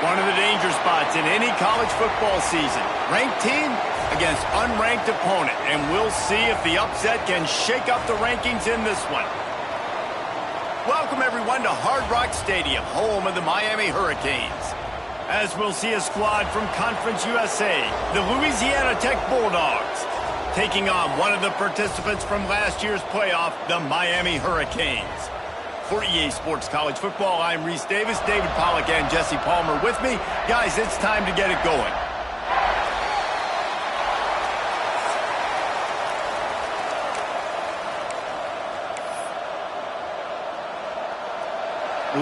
One of the danger spots in any college football season. Ranked team against unranked opponent. And we'll see if the upset can shake up the rankings in this one. Welcome, everyone, to Hard Rock Stadium, home of the Miami Hurricanes. As we'll see a squad from Conference USA, the Louisiana Tech Bulldogs, taking on one of the participants from last year's playoff, the Miami Hurricanes. For EA Sports College Football, I'm Reese Davis, David Pollack, and Jesse Palmer with me. Guys, it's time to get it going.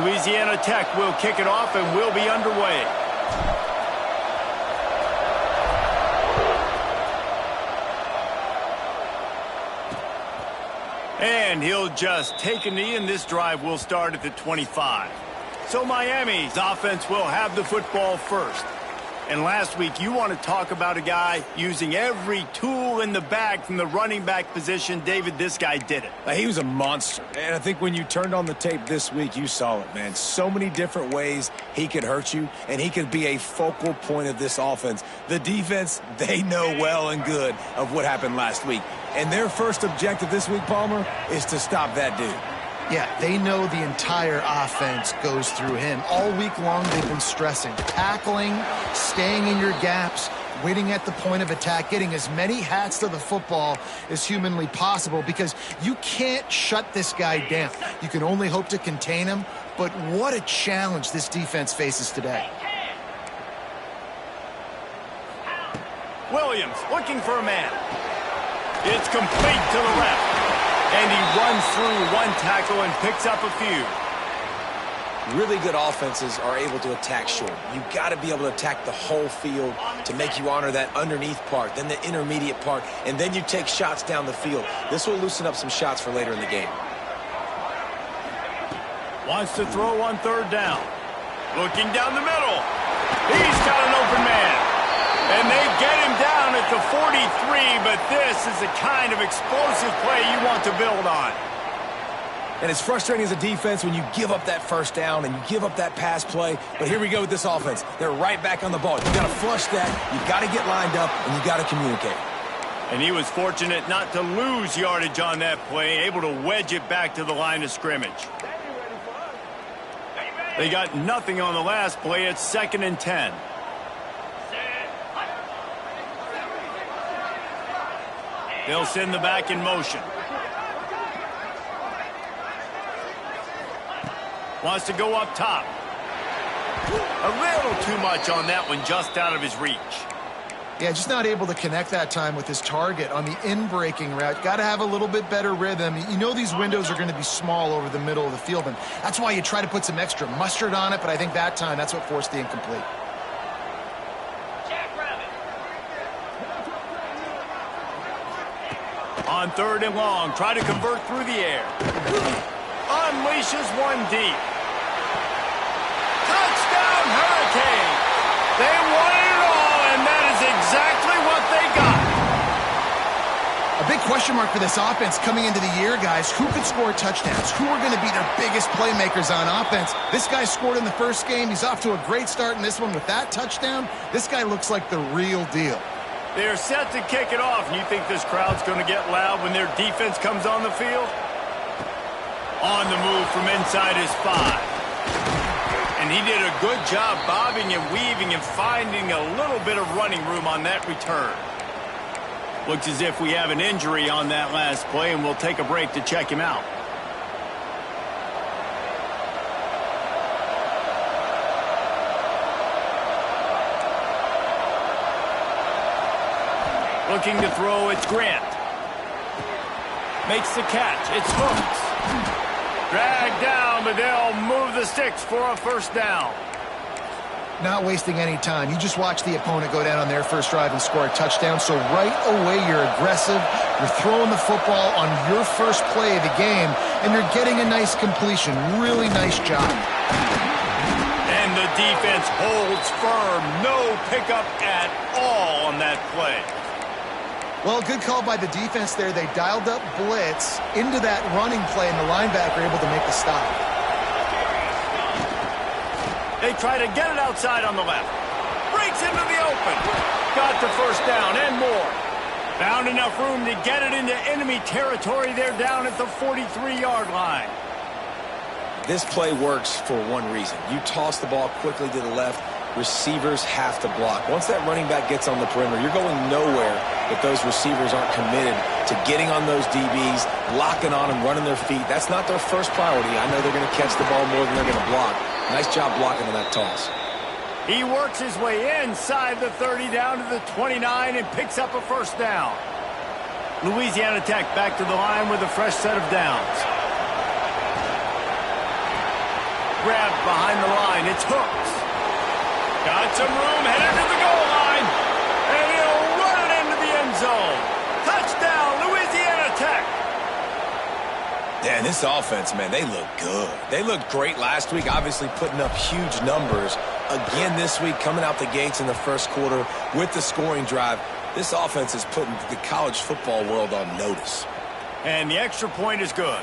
Louisiana Tech will kick it off and we'll be underway. And he'll just take a knee, and this drive will start at the 25. So Miami's offense will have the football first. And last week, you want to talk about a guy using every tool in the bag from the running back position. David, this guy did it. He was a monster. And I think when you turned on the tape this week, you saw it, man. So many different ways he could hurt you, and he could be a focal point of this offense. The defense, they know well and good of what happened last week. And their first objective this week, Palmer, is to stop that dude. Yeah, they know the entire offense goes through him. All week long, they've been stressing. Tackling, staying in your gaps, waiting at the point of attack, getting as many hats to the football as humanly possible because you can't shut this guy down. You can only hope to contain him, but what a challenge this defense faces today. Williams looking for a man. It's complete to the left. And he runs through one tackle and picks up a few. Really good offenses are able to attack short. You've got to be able to attack the whole field to make you honor that underneath part, then the intermediate part, and then you take shots down the field. This will loosen up some shots for later in the game. Wants to throw on third down. Looking down the middle. He's got an open man. And they get him down at the 43, but this is the kind of explosive play you want to build on. And it's frustrating as a defense when you give up that first down and you give up that pass play. But here we go with this offense. They're right back on the ball. You got to flush that. You got to get lined up, and you got to communicate. And he was fortunate not to lose yardage on that play, able to wedge it back to the line of scrimmage. They got nothing on the last play. It's 2nd and 10. They'll send the back in motion. Wants to go up top. A little too much on that one, just out of his reach. Yeah, just not able to connect that time with his target on the in-breaking route. Got to have a little bit better rhythm. You know these windows are going to be small over the middle of the field, and that's why you try to put some extra mustard on it, but I think that time that's what forced the incomplete. On 3rd and long, try to convert through the air. Unleashes one deep. Touchdown, Hurricane! They wanted it all, and that is exactly what they got. A big question mark for this offense coming into the year, guys. Who could score touchdowns? Who are going to be their biggest playmakers on offense? This guy scored in the first game. He's off to a great start in this one with that touchdown. This guy looks like the real deal. They're set to kick it off, and you think this crowd's going to get loud when their defense comes on the field? On the move from inside his 5. And he did a good job bobbing and weaving and finding a little bit of running room on that return. Looks as if we have an injury on that last play, and we'll take a break to check him out. Looking to throw, it's Grant. Makes the catch, it's Hooks. Dragged down, but they'll move the sticks for a first down. Not wasting any time. You just watch the opponent go down on their first drive and score a touchdown. So right away, you're aggressive. You're throwing the football on your first play of the game, and you're getting a nice completion. Really nice job. And the defense holds firm. No pickup at all on that play. Well, good call by the defense there. They dialed up blitz into that running play, and the linebacker able to make the stop. They try to get it outside on the left. Breaks into the open. Got the first down and more. Found enough room to get it into enemy territory. They're down at the 43-yard line. This play works for one reason. You toss the ball quickly to the left. Receivers have to block. Once that running back gets on the perimeter, you're going nowhere if those receivers aren't committed to getting on those DBs, locking on them, running their feet. That's not their first priority. I know they're going to catch the ball more than they're going to block. Nice job blocking on that toss. He works his way inside the 30 down to the 29 and picks up a first down. Louisiana Tech back to the line with a fresh set of downs. Grabbed behind the line. It's Hooks. Got some room, headed to the goal line, and he'll run it into the end zone. Touchdown, Louisiana Tech. Yeah, this offense, man, they look good. They looked great last week, obviously putting up huge numbers. Again this week, coming out the gates in the first quarter with the scoring drive. This offense is putting the college football world on notice. And the extra point is good.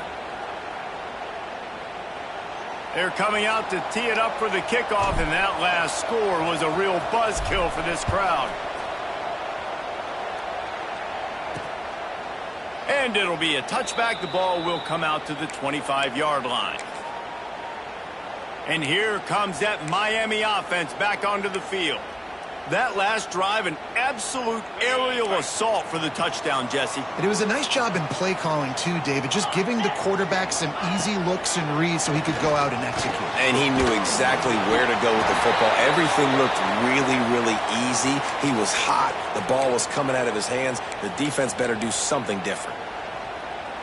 They're coming out to tee it up for the kickoff, and that last score was a real buzzkill for this crowd. And it'll be a touchback. The ball will come out to the 25-yard line. And here comes that Miami offense back onto the field. That last drive, an absolute aerial assault for the touchdown, Jesse. And it was a nice job in play calling, too, David, just giving the quarterback some easy looks and reads so he could go out and execute. And he knew exactly where to go with the football. Everything looked really, really easy. He was hot. The ball was coming out of his hands. The defense better do something different.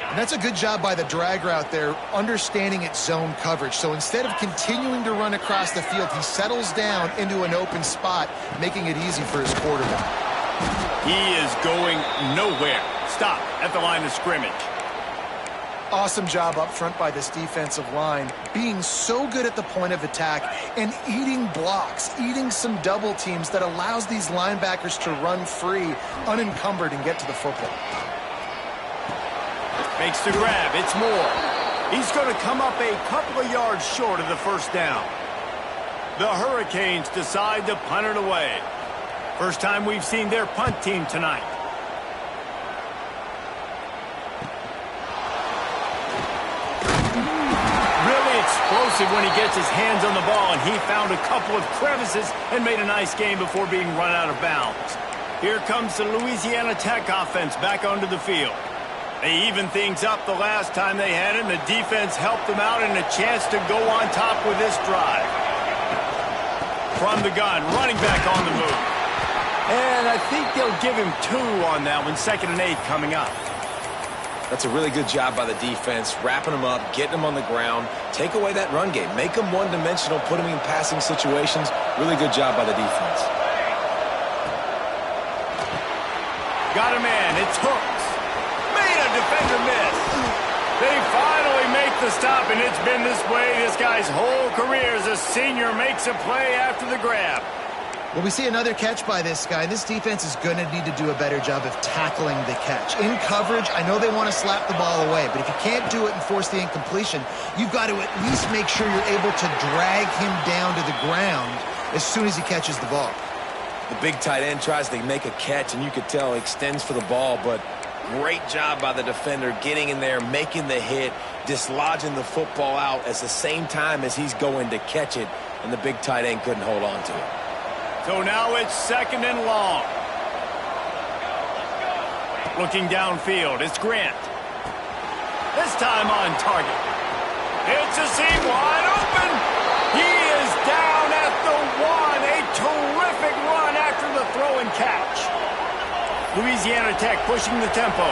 And that's a good job by the drag route there, understanding its zone coverage. So instead of continuing to run across the field, he settles down into an open spot, making it easy for his quarterback. He is going nowhere. Stop at the line of scrimmage. Awesome job up front by this defensive line, being so good at the point of attack and eating blocks, eating some double teams that allows these linebackers to run free, unencumbered, and get to the football. Makes the grab. It's Moore. He's going to come up a couple of yards short of the first down. The Hurricanes decide to punt it away. First time we've seen their punt team tonight. Really explosive when he gets his hands on the ball, and he found a couple of crevices and made a nice game before being run out of bounds. Here comes the Louisiana Tech offense back onto the field. They evened things up the last time they had it, and the defense helped them out and a chance to go on top with this drive. From the gun, running back on the move. And I think they'll give him 2 on that one, 2nd and 8 coming up. That's a really good job by the defense, wrapping them up, getting them on the ground, take away that run game, make them one-dimensional, put them in passing situations. Really good job by the defense. Got a man, it's Hooks. Made a defender miss. They finally make the stop, and it's been this way this guy's whole career as a senior makes a play after the grab. Well, we see another catch by this guy. This defense is going to need to do a better job of tackling the catch. In coverage, I know they want to slap the ball away, but if you can't do it and force the incompletion, you've got to at least make sure you're able to drag him down to the ground as soon as he catches the ball. The big tight end tries to make a catch, and you could tell he extends for the ball, but great job by the defender getting in there, making the hit, dislodging the football out at the same time as he's going to catch it, and the big tight end couldn't hold on to it. So now it's 2nd and long. Looking downfield, it's Grant. This time on target. It's a seam wide open. He is down at the 1. A terrific run after the throw and catch. Louisiana Tech pushing the tempo.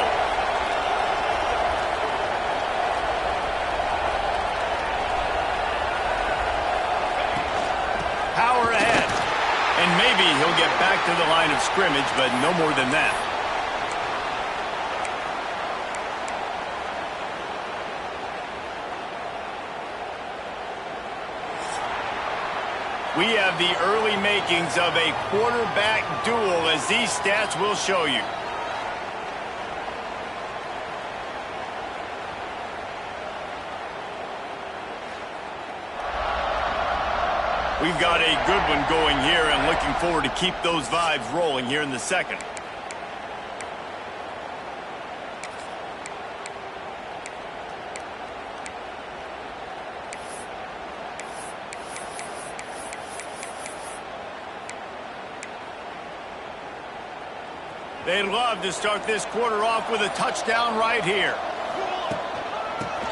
Power ahead. And maybe he'll get back to the line of scrimmage, but no more than that. We have the early makings of a quarterback duel, as these stats will show you. We've got a good one going here and looking forward to keep those vibes rolling here in the second. They'd love to start this quarter off with a touchdown right here.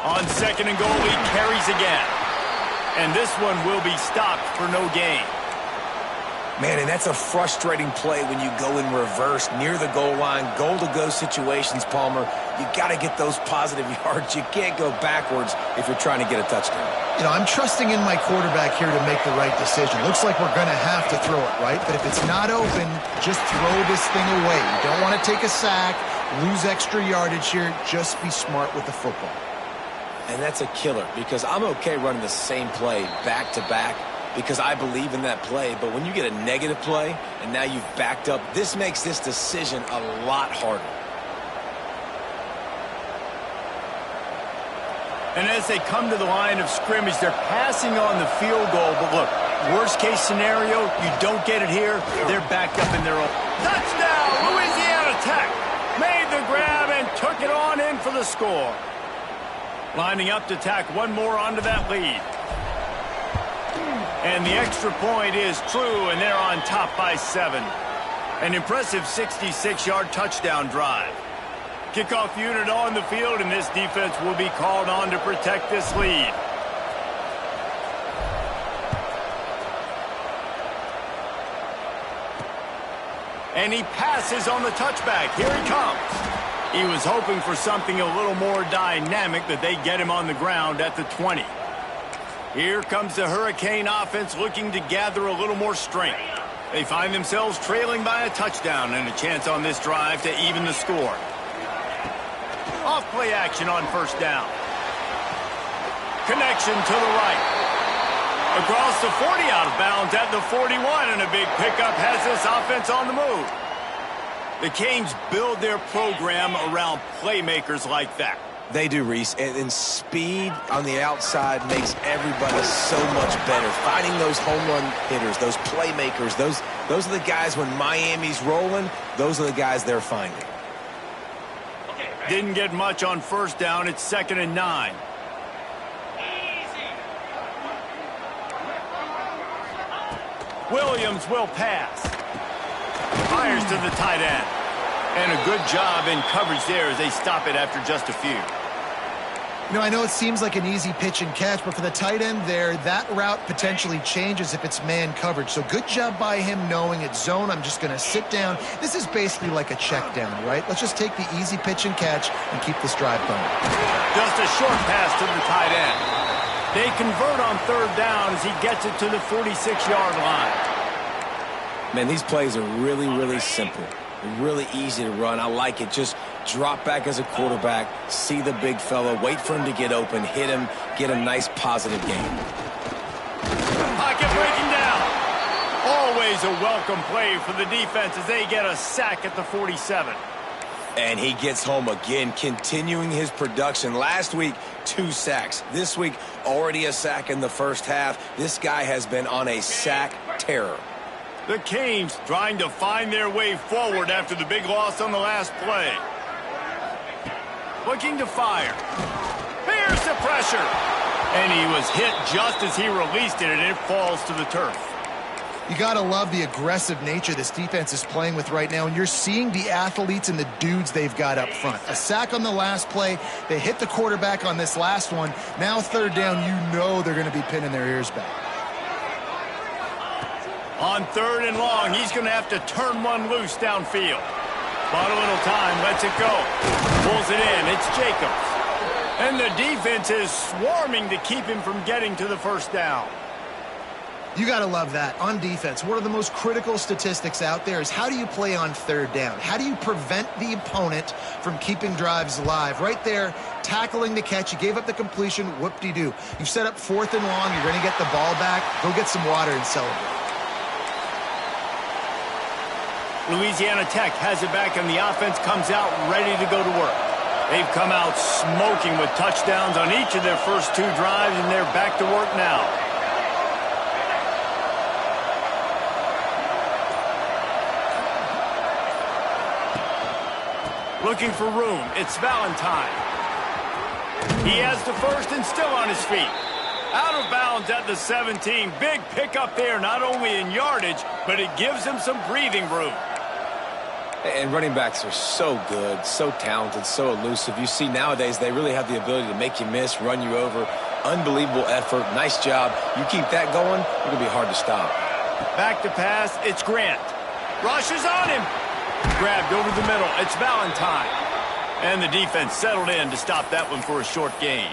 On second and goal, he carries again. And this one will be stopped for no gain. Man, and that's a frustrating play when you go in reverse near the goal line, goal-to-go situations, Palmer. You got to get those positive yards. You can't go backwards if you're trying to get a touchdown. You know, I'm trusting in my quarterback here to make the right decision. Looks like we're going to have to throw it, right? But if it's not open, just throw this thing away. You don't want to take a sack, lose extra yardage here. Just be smart with the football. And that's a killer because I'm okay running the same play back-to-back because I believe in that play. But when you get a negative play and now you've backed up, this makes this decision a lot harder. And as they come to the line of scrimmage, they're passing on the field goal. But look, worst case scenario, you don't get it here, they're backed up in their own. Touchdown, Louisiana Tech. Made the grab and took it on in for the score. Lining up to tack one more onto that lead. And the extra point is true, and they're on top by 7. An impressive 66-yard touchdown drive. Kickoff unit on the field, and this defense will be called on to protect this lead. And he passes on the touchback. Here he comes. He was hoping for something a little more dynamic, that they get him on the ground at the 20. Here comes the Hurricane offense looking to gather a little more strength. They find themselves trailing by a touchdown and a chance on this drive to even the score. Off play action on first down. Connection to the right. Across the 40, out of bounds at the 41, and a big pickup has this offense on the move. The Canes build their program around playmakers like that. They do, Reese, and speed on the outside makes everybody so much better. Finding those home run hitters, those playmakers, those are the guys when Miami's rolling, those are the guys they're finding. Didn't get much on first down. It's 2nd and 9. Williams will pass. Fires to the tight end. And a good job in coverage there as they stop it after just a few. You know, I know it seems like an easy pitch and catch, but for the tight end there, that route potentially changes if it's man coverage. So good job by him knowing it's zone. I'm just going to sit down. This is basically like a check down, right? Let's just take the easy pitch and catch and keep this drive going. Just a short pass to the tight end. They convert on third down as he gets it to the 46-yard line. Man, these plays are really, really simple. They're really easy to run. I like it. Just drop back as a quarterback, see the big fella, wait for him to get open, hit him, get a nice positive game. Pocket breaking down. Always a welcome play for the defense as they get a sack at the 47. And he gets home again, continuing his production. Last week, 2 sacks. This week, already a sack in the first half. This guy has been on a sack terror. The Canes trying to find their way forward after the big loss on the last play. Looking to fire. Here's the pressure. And he was hit just as he released it, and it falls to the turf. You got to love the aggressive nature this defense is playing with right now, and you're seeing the athletes and the dudes they've got up front. A sack on the last play. They hit the quarterback on this last one. Now third down, you know they're going to be pinning their ears back. On third and long, he's going to have to turn one loose downfield. Bought a little time, lets it go. Pulls it in, it's Jacobs. And the defense is swarming to keep him from getting to the first down. You got to love that. On defense, one of the most critical statistics out there is how do you play on third down? How do you prevent the opponent from keeping drives alive? Right there, tackling the catch. You gave up the completion, whoop-de-doo. You set up fourth and long, you're going to get the ball back. Go get some water and celebrate. Louisiana Tech has it back, and the offense comes out ready to go to work. They've come out smoking with touchdowns on each of their first 2 drives, and they're back to work now. Looking for room. It's Valentine. He has the first and still on his feet. Out of bounds at the 17. Big pickup there, not only in yardage, but it gives him some breathing room. And running backs are so good, so talented, so elusive. You see nowadays they really have the ability to make you miss, run you over. Unbelievable effort. Nice job. You keep that going, it's going to be hard to stop. Back to pass. It's Grant. Rushes on him. Grabbed over the middle. It's Valentine. And the defense settled in to stop that one for a short gain.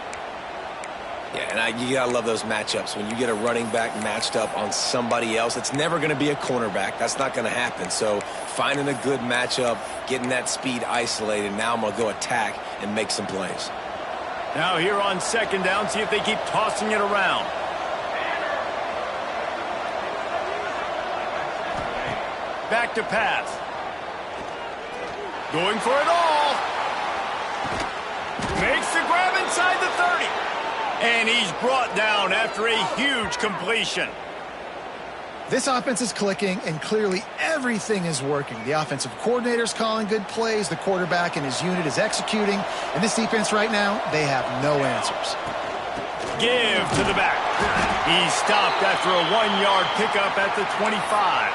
Yeah, and you got to love those matchups. When you get a running back matched up on somebody else, it's never going to be a cornerback. That's not going to happen. So finding a good matchup, getting that speed isolated, now I'm going to go attack and make some plays. Now here on second down, see if they keep tossing it around. Back to pass. Going for it all. Makes the grab inside the 30. And he's brought down after a huge completion. This offense is clicking, and clearly everything is working. The offensive coordinator's calling good plays. The quarterback and his unit is executing. And this defense right now, they have no answers. Give to the back. He stopped after a 1-yard pickup at the 25.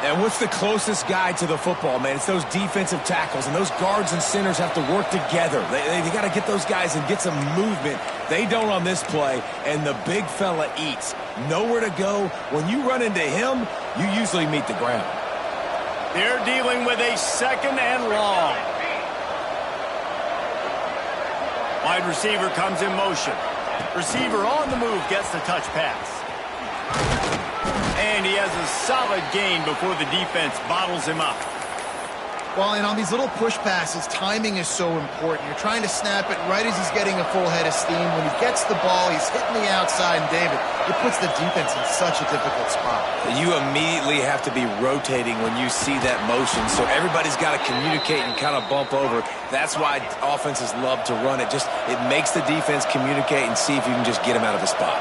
And what's the closest guy to the football, man? It's those defensive tackles, and those guards and centers have to work together. They got to get those guys and get some movement. They don't on this play, and the big fella eats. Nowhere to go. When you run into him, you usually meet the ground. They're dealing with a second and long. Wide receiver comes in motion. Receiver on the move gets the touch pass. And he has a solid gain before the defense bottles him up. Well, and on these little push passes, timing is so important. You're trying to snap it right as he's getting a full head of steam. When he gets the ball, he's hitting the outside, and David, it puts the defense in such a difficult spot. You immediately have to be rotating when you see that motion, so everybody's got to communicate and kind of bump over. That's why offenses love to run it. It makes the defense communicate and see if you can just get him out of the spot.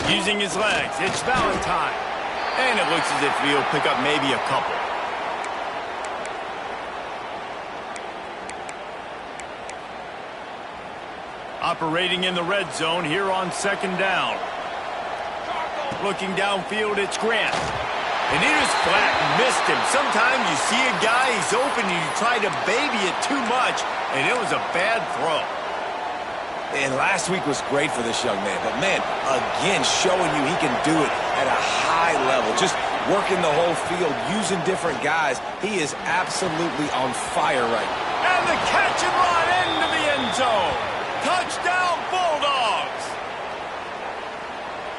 Using his legs, it's Valentine. And it looks as if he'll pick up maybe a couple. Operating in the red zone here on second down. Looking downfield, it's Grant. And he just flat missed him. Sometimes you see a guy, he's open, and you try to baby it too much, and it was a bad throw. And last week was great for this young man. But, man, again, showing you he can do it at a high level. Just working the whole field, using different guys. He is absolutely on fire right now. And the catch and run into the end zone. Touchdown, Bulldogs.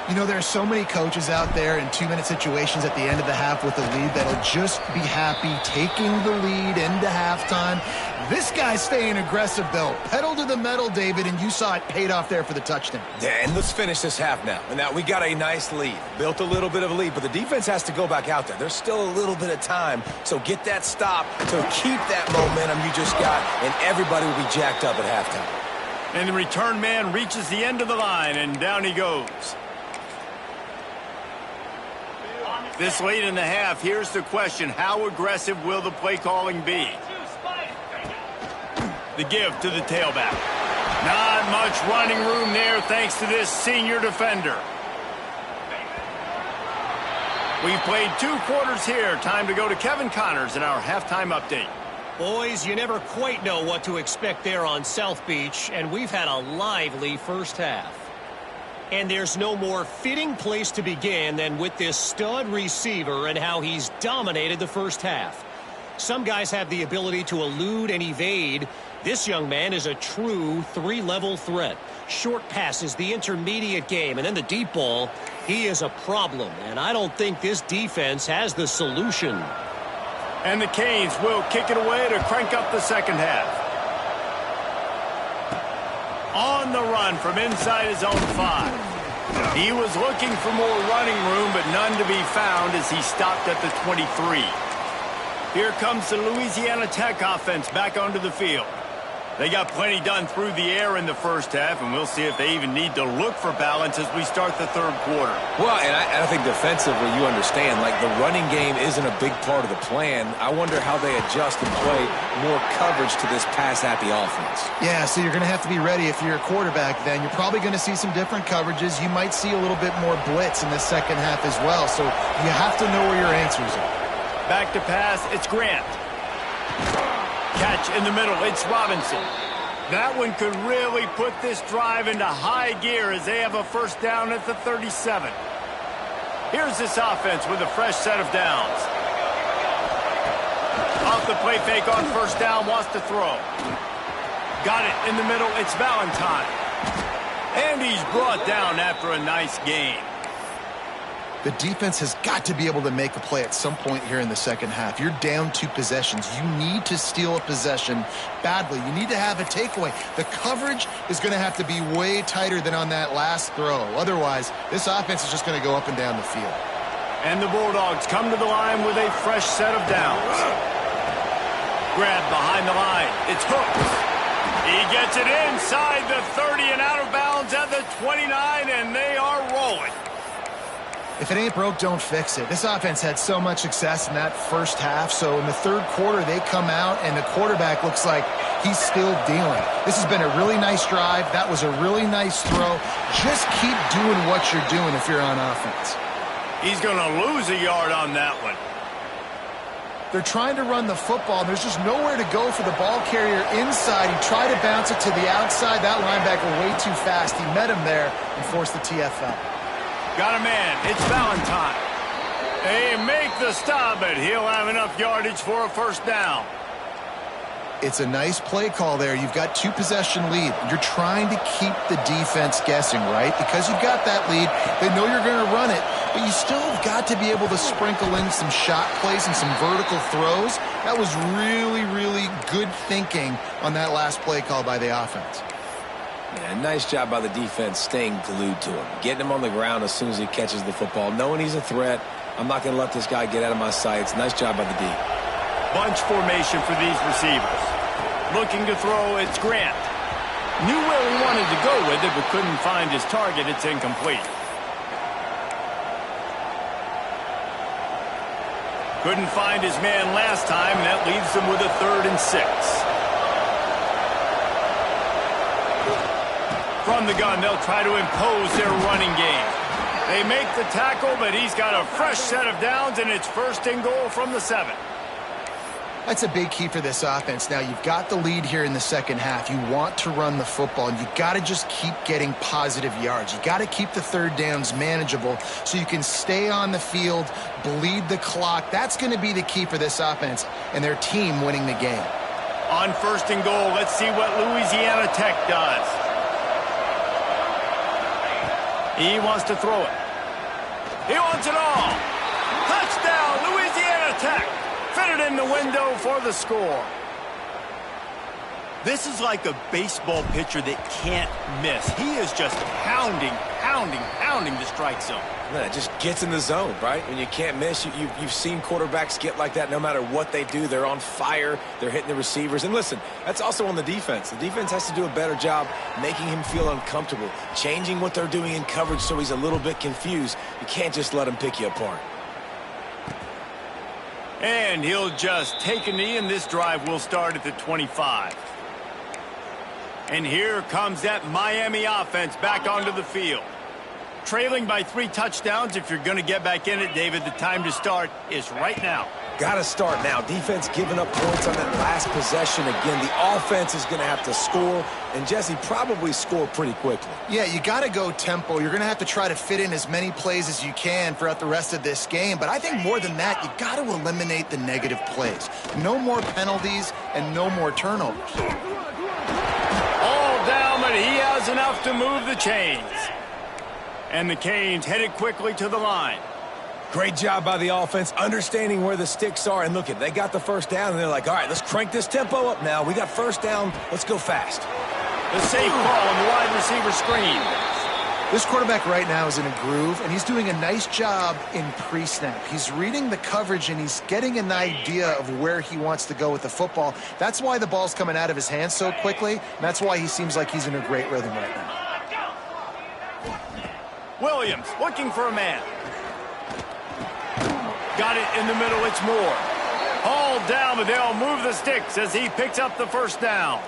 You know, there are so many coaches out there in 2-minute situations at the end of the half with a lead that'll just be happy taking the lead into halftime. This guy's staying aggressive, though. Pedal to the metal, David, and you saw it paid off there for the touchdown. Yeah, and let's finish this half now. And now we got a nice lead. Built a little bit of a lead, but the defense has to go back out there. There's still a little bit of time, so get that stop to keep that momentum you just got, and everybody will be jacked up at halftime. And the return man reaches the end of the line, and down he goes. This late in the half, here's the question. How aggressive will the play calling be? The give to the tailback. Not much running room there thanks to this senior defender. We've played 2 quarters here. Time to go to Kevin Connors in our halftime update. Boys, you never quite know what to expect there on South Beach, and we've had a lively first half. And there's no more fitting place to begin than with this stud receiver and how he's dominated the first half. Some guys have the ability to elude and evade. This young man is a true 3-level threat. Short passes, the intermediate game, and then the deep ball. He is a problem, and I don't think this defense has the solution. And the Canes will kick it away to crank up the second half. On the run from inside his own 5. He was looking for more running room, but none to be found as he stopped at the 23. Here comes the Louisiana Tech offense back onto the field. They got plenty done through the air in the first half, and we'll see if they even need to look for balance as we start the third quarter. Well, and I think defensively, you understand, like the running game isn't a big part of the plan. I wonder how they adjust and play more coverage to this pass-happy offense. Yeah, so you're going to have to be ready if you're a quarterback then. You're probably going to see some different coverages. You might see a little bit more blitz in the second half as well, so you have to know where your answers are. Back to pass, it's Grant. Catch in the middle, it's Robinson. That one could really put this drive into high gear as they have a first down at the 37. Here's this offense with a fresh set of downs. Off the play fake on first down, wants to throw. Got it in the middle, it's Valentine. And he's brought down after a nice gain. The defense has got to be able to make a play at some point here in the second half. You're down 2 possessions. You need to steal a possession badly. You need to have a takeaway. The coverage is going to have to be way tighter than on that last throw. Otherwise, this offense is just going to go up and down the field. And the Bulldogs come to the line with a fresh set of downs. Grab behind the line. It's Hooks. He gets it inside the 30 and out of bounds at the 29, and they are rolling. If it ain't broke, don't fix it. This offense had so much success in that first half, so in the third quarter they come out and the quarterback looks like he's still dealing. This has been a really nice drive. That was a really nice throw. Just keep doing what you're doing if you're on offense. He's going to lose a yard on that one. They're trying to run the football. There's just nowhere to go for the ball carrier inside. He tried to bounce it to the outside. That linebacker way too fast. He met him there and forced the TFL. Got a man. It's Valentine. They make the stop, but he'll have enough yardage for a first down. It's a nice play call there. You've got 2 possession lead. You're trying to keep the defense guessing, right? Because you've got that lead. They know you're going to run it, but you still have got to be able to sprinkle in some shot plays and some vertical throws. That was really, really good thinking on that last play call by the offense. Yeah, nice job by the defense staying glued to him. Getting him on the ground as soon as he catches the football. Knowing he's a threat, I'm not going to let this guy get out of my sights. Nice job by the D. Bunch formation for these receivers. Looking to throw, it's Grant. Knew where he wanted to go with it, but couldn't find his target. It's incomplete. Couldn't find his man last time, and that leaves them with a 3rd and 6. From the gun, they'll try to impose their running game. They make the tackle, but he's got a fresh set of downs, and it's 1st and goal from the 7. That's a big key for this offense. Now, you've got the lead here in the second half. You want to run the football, and you've got to just keep getting positive yards. You've got to keep the third downs manageable so you can stay on the field, bleed the clock. That's going to be the key for this offense and their team winning the game. On 1st and goal, let's see what Louisiana Tech does. He wants to throw it. He wants it all. Touchdown, Louisiana Tech. Fitted in the window for the score. This is like a baseball pitcher that can't miss. He is just pounding the strike zone. Man, it just gets in the zone, right? When you can't miss, you've seen quarterbacks get like that no matter what they do. They're on fire. They're hitting the receivers. And listen, that's also on the defense. The defense has to do a better job making him feel uncomfortable, changing what they're doing in coverage so he's a little bit confused. You can't just let him pick you apart. And he'll just take a knee, and this drive will start at the 25. And here comes that Miami offense back onto the field. Trailing by 3 touchdowns. If you're going to get back in it, David, the time to start is right now. Got to start now. Defense giving up points on that last possession. Again, the offense is going to have to score, and Jesse probably score pretty quickly. Yeah, you got to go tempo. You're going to have to try to fit in as many plays as you can throughout the rest of this game. But I think more than that, you got to eliminate the negative plays. No more penalties and no more turnovers. All down, but he has enough to move the chains. And the Canes headed quickly to the line. Great job by the offense, understanding where the sticks are. And look, they got the first down, and they're like, all right, let's crank this tempo up now. We got first down. Let's go fast. The safe ball on the wide receiver screen. This quarterback right now is in a groove, and he's doing a nice job in pre-snap. He's reading the coverage, and he's getting an idea of where he wants to go with the football. That's why the ball's coming out of his hands so quickly, and that's why he seems like he's in a great rhythm right now. Williams looking for a man. Got it in the middle, it's Moore. Hauled down, but they'll move the sticks as he picks up the first down.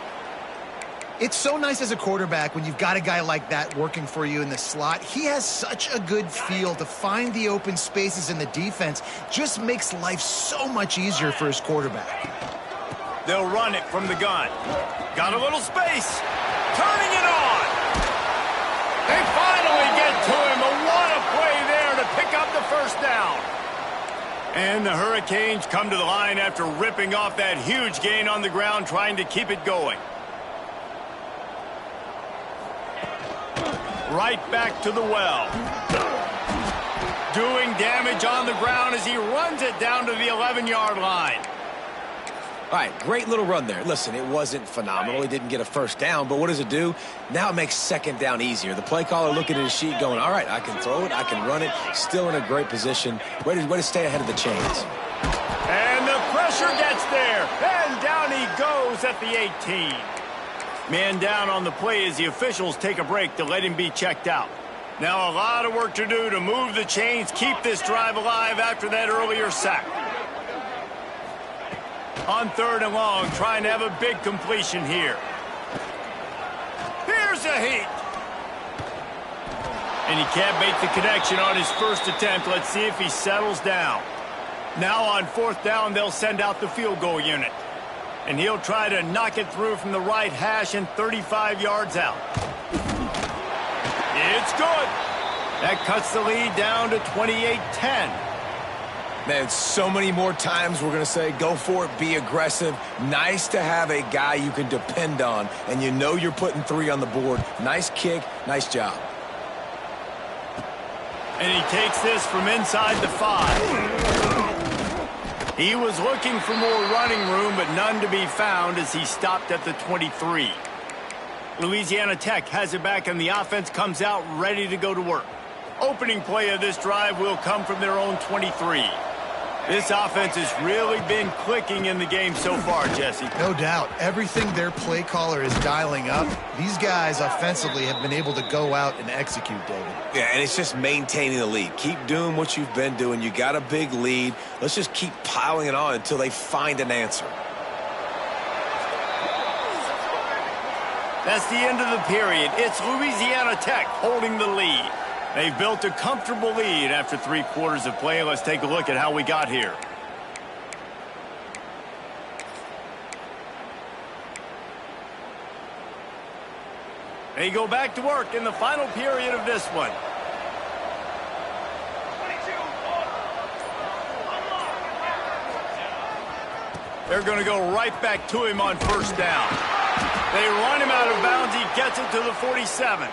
It's so nice as a quarterback when you've got a guy like that working for you in the slot. He has such a good feel to find the open spaces in the defense. Just makes life so much easier for his quarterback. They'll run it from the gun. Got a little space. Turning it on. They finally get to him. But what a play there to pick up the first down. And the Hurricanes come to the line after ripping off that huge gain on the ground, trying to keep it going. Right back to the well. Doing damage on the ground as he runs it down to the 11-yard line. All right, great little run there. Listen, it wasn't phenomenal. He didn't get a first down, but what does it do? Now it makes second down easier. The play caller looking at his sheet going, all right, I can throw it, I can run it, still in a great position. Way to stay ahead of the chains. And the pressure gets there, and down he goes at the 18. Man down on the play as the officials take a break to let him be checked out. Now a lot of work to do to move the chains, keep this drive alive after that earlier sack. On 3rd and long, trying to have a big completion here. Here's a heat. And he can't make the connection on his first attempt. Let's see if he settles down. Now on 4th down, they'll send out the field goal unit. And he'll try to knock it through from the right hash and 35 yards out. It's good. That cuts the lead down to 28-10. Man, so many more times we're going to say, go for it, be aggressive. Nice to have a guy you can depend on, and you know you're putting 3 on the board. Nice kick, nice job. And he takes this from inside the 5. He was looking for more running room, but none to be found as he stopped at the 23. Louisiana Tech has it back, and the offense comes out ready to go to work. Opening play of this drive will come from their own 23. This offense has really been clicking in the game so far, Jesse. No doubt. Everything their play caller is dialing up, these guys offensively have been able to go out and execute, David. Yeah, and it's just maintaining the lead. Keep doing what you've been doing. You got a big lead. Let's just keep piling it on until they find an answer. That's the end of the period. It's Louisiana Tech holding the lead. They've built a comfortable lead after 3 quarters of play. Let's take a look at how we got here. They go back to work in the final period of this one. They're going to go right back to him on 1st down. They run him out of bounds. He gets it to the 47.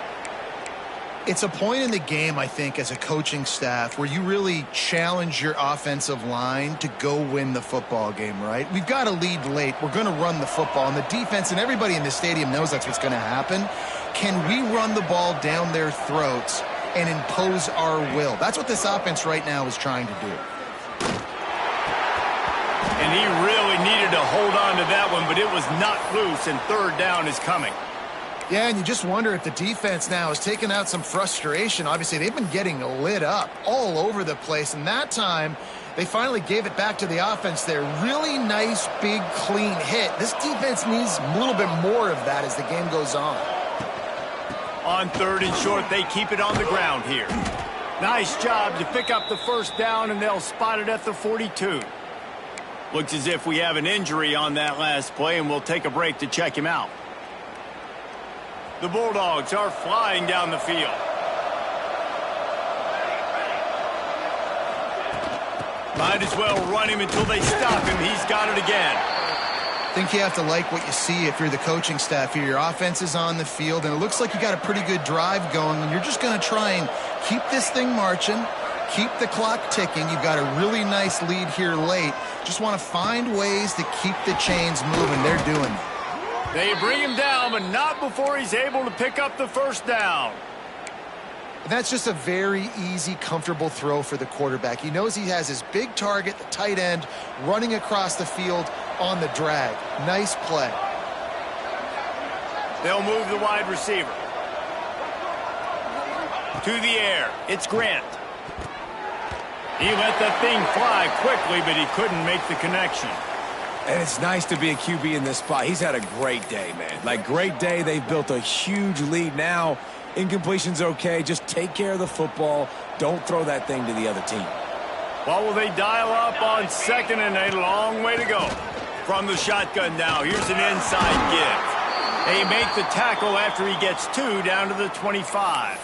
It's a point in the game, I think, as a coaching staff where you really challenge your offensive line to go win the football game, right? We've got a lead late. We're going to run the football. And the defense and everybody in the stadium knows that's what's going to happen. Can we run the ball down their throats and impose our will? That's what this offense right now is trying to do. And he really needed to hold on to that one, but it was not loose, and 3rd down is coming. Yeah, and you just wonder if the defense now is taking out some frustration. Obviously, they've been getting lit up all over the place, and that time they finally gave it back to the offense there. Really nice, big, clean hit. This defense needs a little bit more of that as the game goes on. On 3rd and short, they keep it on the ground here. Nice job to pick up the 1st down, and they'll spot it at the 42. Looks as if we have an injury on that last play, and we'll take a break to check him out. The Bulldogs are flying down the field. Might as well run him until they stop him. He's got it again. I think you have to like what you see if you're the coaching staff here. Your offense is on the field, and it looks like you got a pretty good drive going, and you're just going to try and keep this thing marching, keep the clock ticking. You've got a really nice lead here late. Just want to find ways to keep the chains moving. They're doing it. They bring him down, but not before he's able to pick up the first down. And that's just a very easy, comfortable throw for the quarterback. He knows he has his big target, the tight end, running across the field on the drag. Nice play. They'll move the wide receiver. To the air, it's Grant. He let that thing fly quickly, but he couldn't make the connection. And it's nice to be a QB in this spot. He's had a great day, man. Like, great day. They've built a huge lead now. Incompletion's okay. Just take care of the football. Don't throw that thing to the other team. Well, will they dial up on second and a long way to go? From the shotgun now, here's an inside give. They make the tackle after he gets 2 down to the 25.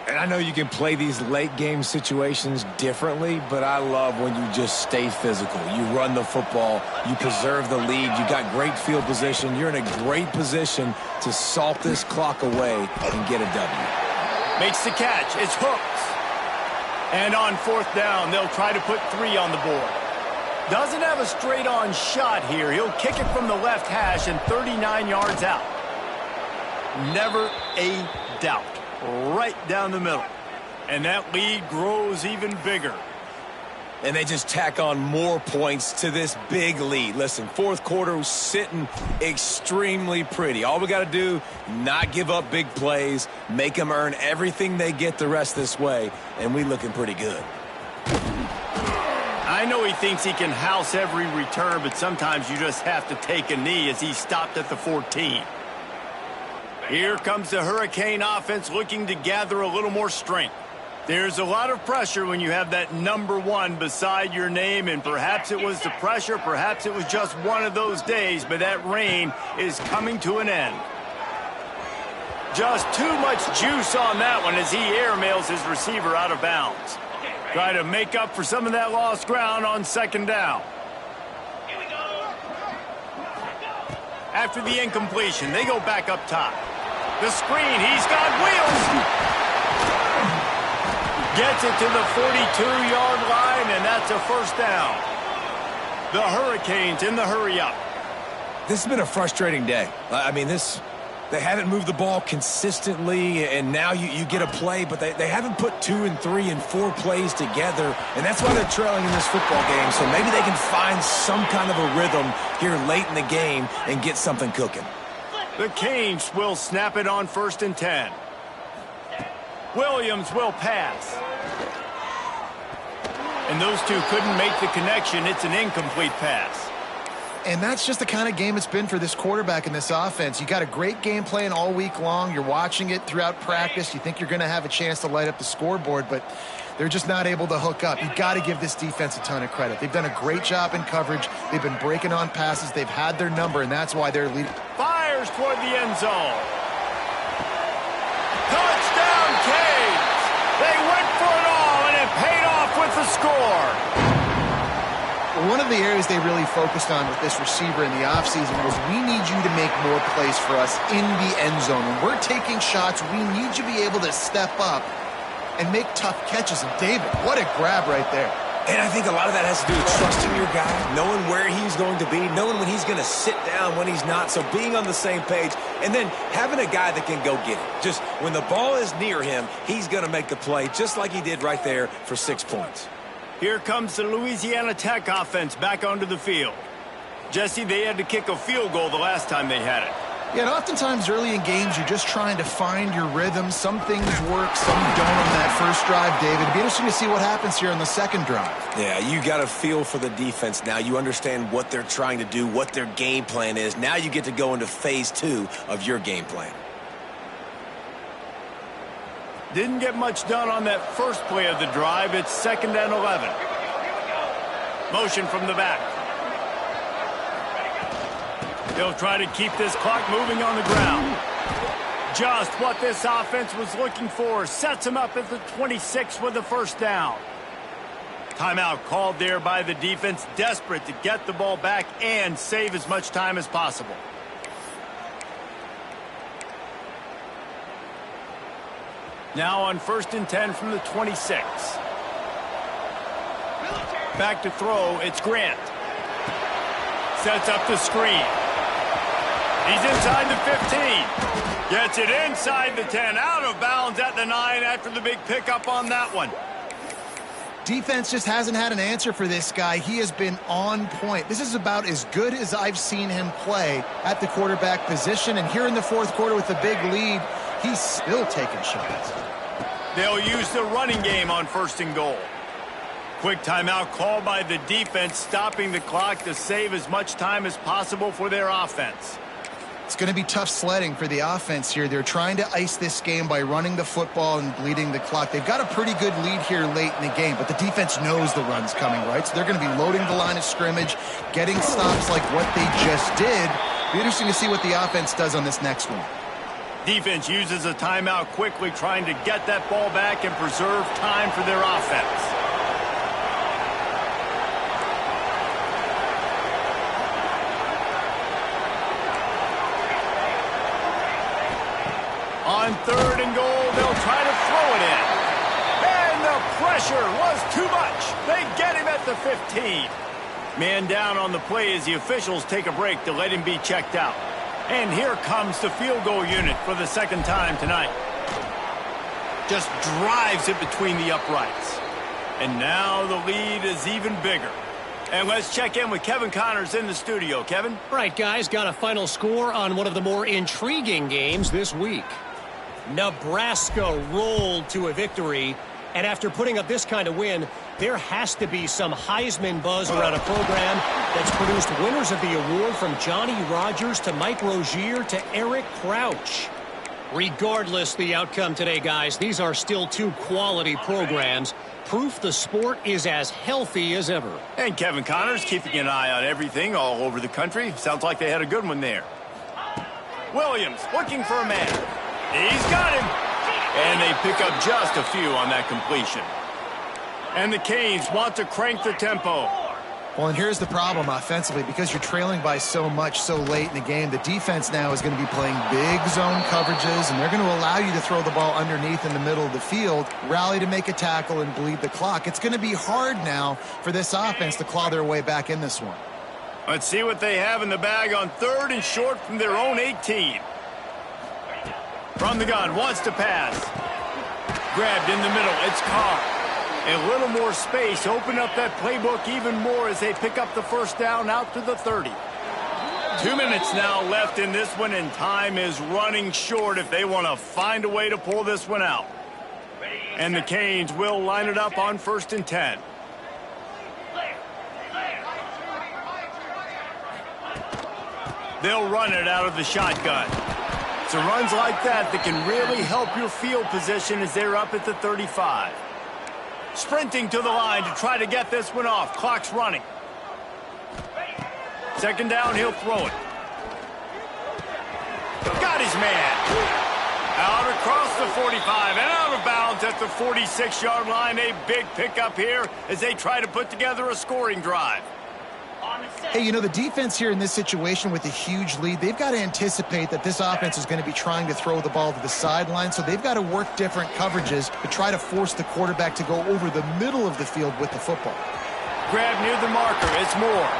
And I know you can play these late-game situations differently, but I love when you just stay physical. You run the football. You preserve the lead. You got great field position. You're in a great position to salt this clock away and get a W. Makes the catch. It's Hooks. And on 4th down, they'll try to put 3 on the board. Doesn't have a straight-on shot here. He'll kick it from the left hash and 39 yards out. Never a doubt. Right down the middle. And that lead grows even bigger. And they just tack on more points to this big lead. Listen, 4th quarter was sitting extremely pretty. All we got to do, not give up big plays, make them earn everything they get the rest this way, and we looking pretty good. I know he thinks he can house every return, but sometimes you just have to take a knee as he stopped at the 14. Here comes the Hurricane offense looking to gather a little more strength. There's a lot of pressure when you have that number 1 beside your name, and perhaps it was the pressure, perhaps it was just one of those days, but that rain is coming to an end. Just too much juice on that one as he airmails his receiver out of bounds. Try to make up for some of that lost ground on 2nd down. After the incompletion, they go back up top. The screen, he's got wheels. Gets it to the 42-yard line, and that's a 1st down. The Hurricanes in the hurry-up. This has been a frustrating day. I mean, they haven't moved the ball consistently, and now you get a play, but they haven't put 2 and 3 and 4 plays together, and that's why they're trailing in this football game. So maybe they can find some kind of a rhythm here late in the game and get something cooking. The Canes will snap it on 1st and 10. Williams will pass. And those two couldn't make the connection. It's an incomplete pass. And that's just the kind of game it's been for this quarterback in this offense. You got a great game plan all week long. You're watching it throughout practice. You think you're going to have a chance to light up the scoreboard, but they're just not able to hook up. You've got to give this defense a ton of credit. They've done a great job in coverage. They've been breaking on passes. They've had their number, and that's why they're leading. Fires toward the end zone. Touchdown, Canes! They went for it all, and it paid off with the score. One of the areas they really focused on with this receiver in the offseason was, we need you to make more plays for us in the end zone. When we're taking shots, we need you to be able to step up and make tough catches. And David, what a grab right there. And I think a lot of that has to do with trusting your guy, knowing where he's going to be, knowing when he's going to sit down, when he's not. So being on the same page, and then having a guy that can go get it. Just when the ball is near him, he's going to make the play, just like he did right there for 6 points. Here comes the Louisiana Tech offense back onto the field. Jesse, they had to kick a field goal the last time they had it. Yeah, and oftentimes early in games, you're just trying to find your rhythm. Some things work, some don't on that first drive, David. It'd be interesting to see what happens here on the 2nd drive. Yeah, you got a feel for the defense now. You understand what they're trying to do, what their game plan is. Now you get to go into phase 2 of your game plan. Didn't get much done on that first play of the drive. It's 2nd and 11. Motion from the back. They'll try to keep this clock moving on the ground. Just what this offense was looking for. Sets him up at the 26 with the 1st down. Timeout called there by the defense, desperate to get the ball back and save as much time as possible. Now on 1st and 10 from the 26. Back to throw, it's Grant. Sets up the screen. He's inside the 15. Gets it inside the 10. Out of bounds at the 9 after the big pickup on that one. Defense just hasn't had an answer for this guy. He has been on point. This is about as good as I've seen him play at the quarterback position. And here in the fourth quarter with a big lead, he's still taking shots. They'll use the running game on 1st and goal. Quick timeout called by the defense, stopping the clock to save as much time as possible for their offense. It's going to be tough sledding for the offense here. They're trying to ice this game by running the football and bleeding the clock. They've got a pretty good lead here late in the game, but the defense knows the run's coming, right? So they're going to be loading the line of scrimmage, getting stops like what they just did. Be interesting to see what the offense does on this next one. Defense uses a timeout quickly, trying to get that ball back and preserve time for their offense. On 3rd and goal, they'll try to throw it in. And the pressure was too much. They get him at the 15. Man down on the play as the officials take a break to let him be checked out. And here comes the field goal unit for the 2nd time tonight. Just drives it between the uprights. And now the lead is even bigger. And let's check in with Kevin Connors in the studio. Kevin? All right, guys, got a final score on one of the more intriguing games this week. Nebraska rolled to a victory, and after putting up this kind of win, there has to be some Heisman buzz around a program that's produced winners of the award from Johnny Rodgers to Mike Rozier to Eric Crouch. Regardless the outcome today, guys, these are still 2 quality programs. Proof the sport is as healthy as ever. And Kevin Connors keeping an eye on everything all over the country. Sounds like they had a good one there. Williams looking for a man. He's got him. And they pick up just a few on that completion. And the Canes want to crank the tempo. Well, and here's the problem offensively. Because you're trailing by so much so late in the game, the defense now is going to be playing big zone coverages, and they're going to allow you to throw the ball underneath in the middle of the field, rally to make a tackle, and bleed the clock. It's going to be hard now for this offense to claw their way back in this one. Let's see what they have in the bag on 3rd and short from their own 18. From the gun, wants to pass. Grabbed in the middle, it's Carr. A little more space, open up that playbook even more as they pick up the 1st down out to the 30. 2 minutes now left in this one, and time is running short if they want to find a way to pull this one out. And the Canes will line it up on 1st and 10. They'll run it out of the shotgun. It's runs like that that can really help your field position as they're up at the 35. Sprinting to the line to try to get this one off. Clock's running. 2nd down, he'll throw it. Got his man. Out across the 45 and out of bounds at the 46-yard line. A big pickup here as they try to put together a scoring drive. Hey, you know, the defense here in this situation with a huge lead, they've got to anticipate that this offense is going to be trying to throw the ball to the sideline, so they've got to work different coverages to try to force the quarterback to go over the middle of the field with the football. Grab near the marker. It's Moore.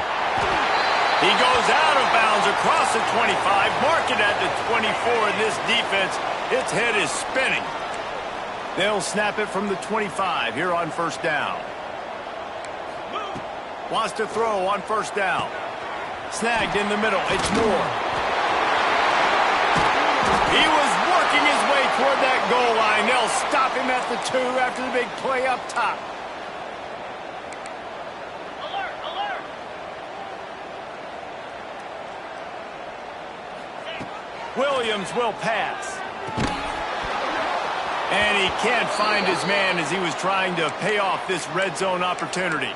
He goes out of bounds across the 25, mark it at the 24, and this defense, its head is spinning. They'll snap it from the 25 here on 1st down. Wants to throw on 1st down. Snagged in the middle. It's Moore. He was working his way toward that goal line. They'll stop him at the 2 after the big play up top. Alert, alert. Williams will pass. And he can't find his man as he was trying to pay off this red zone opportunity.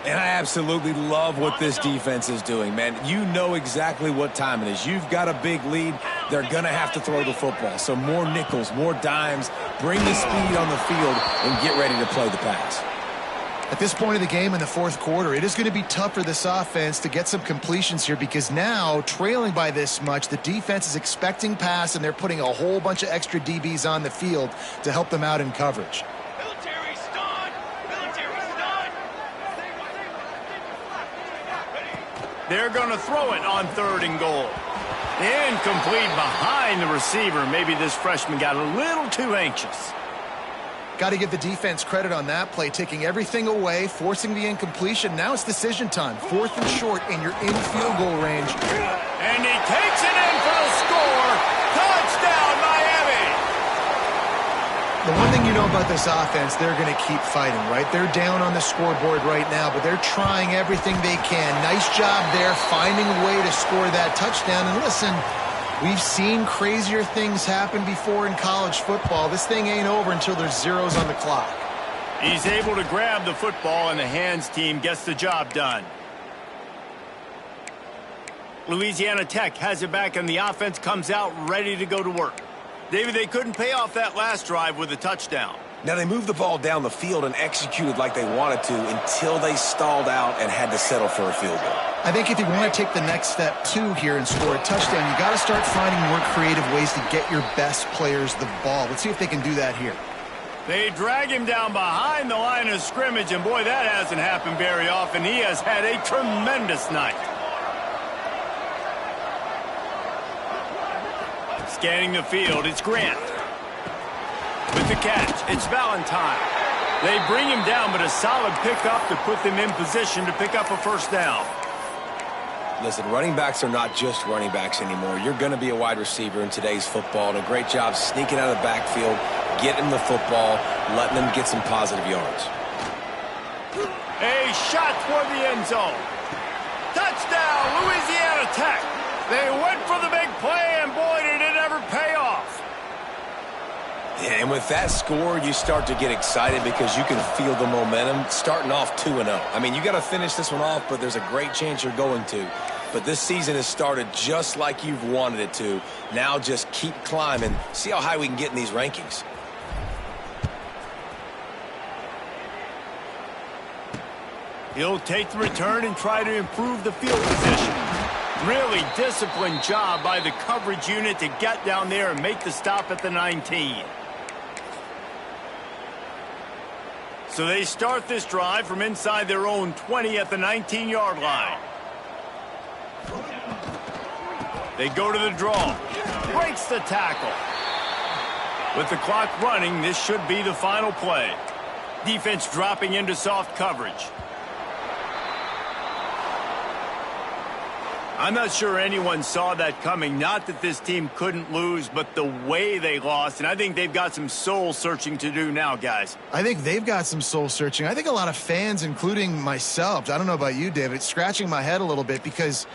And I absolutely love what this defense is doing, man. You know exactly what time it is. You've got a big lead. They're going to have to throw the football. So more nickels, more dimes, bring the speed on the field, and get ready to play the pass. At this point of the game in the 4th quarter, it is going to be tough for this offense to get some completions here because now, trailing by this much, the defense is expecting pass, and they're putting a whole bunch of extra DBs on the field to help them out in coverage. They're going to throw it on 3rd and goal. Incomplete behind the receiver. Maybe this freshman got a little too anxious. Got to give the defense credit on that play, taking everything away, forcing the incompletion. Now it's decision time. 4th and short, and you're in field goal range. And he takes it in for the score. Touchdown, Miami! The one thing you know about this offense, they're going to keep fighting, right? They're down on the scoreboard right now, but they're trying everything they can. Nice job there, finding a way to score that touchdown. And listen, we've seen crazier things happen before in college football. This thing ain't over until there's zeros on the clock. He's able to grab the football, and the hands team gets the job done. Louisiana Tech has it back, and the offense comes out ready to go to work. David, they couldn't pay off that last drive with a touchdown. Now, they moved the ball down the field and executed like they wanted to until they stalled out and had to settle for a field goal. I think if you want to take the next step, too, here and score a touchdown, you got to start finding more creative ways to get your best players the ball. Let's see if they can do that here. They drag him down behind the line of scrimmage, and boy, that hasn't happened very often. He has had a tremendous night. Scanning the field, it's Grant. With the catch, it's Valentine. They bring him down, but a solid pickup to put them in position to pick up a first down. Listen, running backs are not just running backs anymore. You're going to be a wide receiver in today's football, and a great job sneaking out of the backfield, getting the football, letting them get some positive yards. A shot toward the end zone. Touchdown, Louisiana Tech. They went for the big play, and boy, did it ever pay off. Yeah, and with that score, you start to get excited because you can feel the momentum starting off 2-0. I mean, you got to finish this one off, but there's a great chance you're going to. But this season has started just like you've wanted it to. Now just keep climbing. See how high we can get in these rankings. He'll take the return and try to improve the field position. Really disciplined job by the coverage unit to get down there and make the stop at the 19. So they start this drive from inside their own 20 at the 19-yard line. They go to the draw. Breaks the tackle. With the clock running, this should be the final play. Defense dropping into soft coverage. I'm not sure anyone saw that coming. Not that this team couldn't lose, but the way they lost. And I think they've got some soul-searching to do now, guys. I think they've got some soul-searching. I think a lot of fans, including myself, I don't know about you, David, scratching my head a little bit because